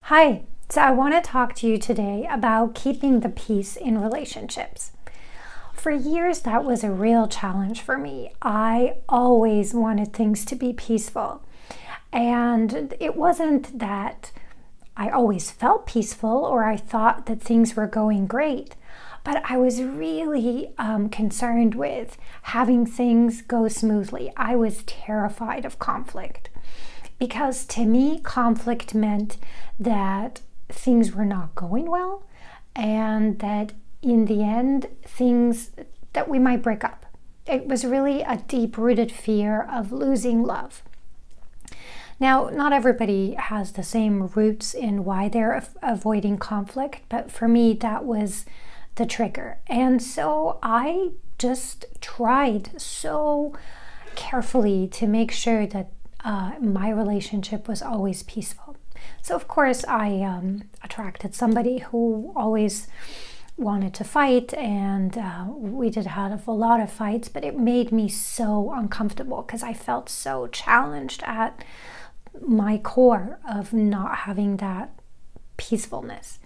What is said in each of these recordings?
Hi, so I want to talk to you today about keeping the peace in relationships. For years, that was a real challenge for me. I always wanted things to be peaceful. And it wasn't that I always felt peaceful or I thought that things were going great, but I was really concerned with having things go smoothly. I was terrified of conflict. Because to me, conflict meant that things were not going well and that in the end, things that we might break up. It was really a deep-rooted fear of losing love. Now, not everybody has the same roots in why they're avoiding conflict, but for me, that was the trigger. And so I just tried so carefully to make sure that my relationship was always peaceful. So of course I attracted somebody who always wanted to fight, and we did have a lot of fights, but it made me so uncomfortable because I felt so challenged at my core of not having that peacefulness.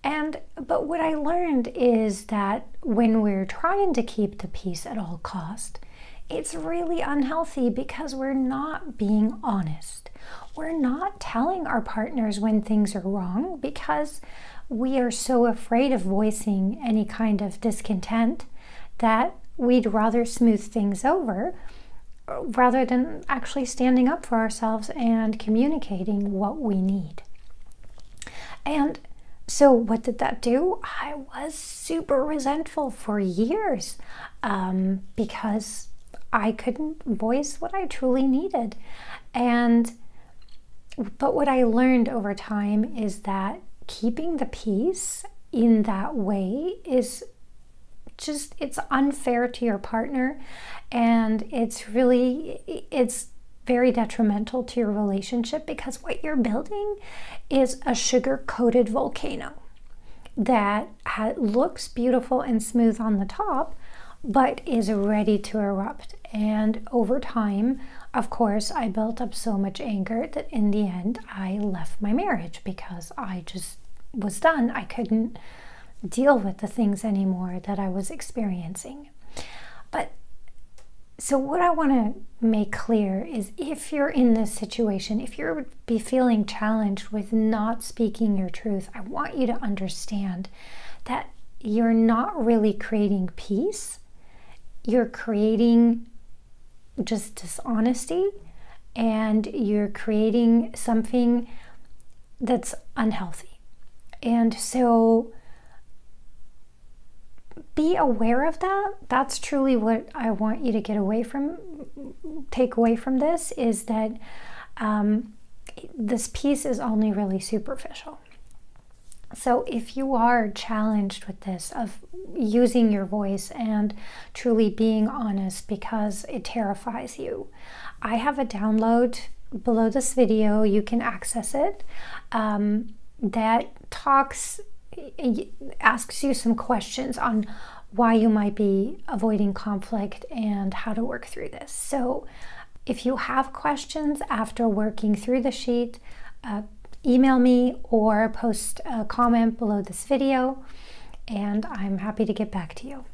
But what I learned is that when we're trying to keep the peace at all cost, it's really unhealthy because we're not being honest. We're not telling our partners when things are wrong because we are so afraid of voicing any kind of discontent that we'd rather smooth things over rather than actually standing up for ourselves and communicating what we need. And so what did that do? I was super resentful for years because I couldn't voice what I truly needed. But what I learned over time is that keeping the peace in that way is just, it's unfair to your partner, and it's very detrimental to your relationship because what you're building is a sugar-coated volcano that looks beautiful and smooth on the top, but is ready to erupt. And over time, of course, I built up so much anger that in the end, I left my marriage because I just was done. I couldn't deal with the things anymore that I was experiencing. But so what I want to make clear is if you're in this situation, if you're feeling challenged with not speaking your truth, I want you to understand that you're not really creating peace. You're creating just dishonesty, and you're creating something that's unhealthy. And so be aware of that. That's truly what I want you to take away from this, is that this piece is only really superficial. So if you are challenged with this, of using your voice and truly being honest because it terrifies you, I have a download below this video. You can access it. That asks you some questions on why you might be avoiding conflict and how to work through this. So if you have questions after working through the sheet, email me or post a comment below this video, and I'm happy to get back to you.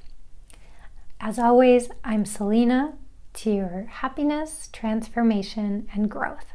As always, I'm Selena, to your happiness, transformation, and growth.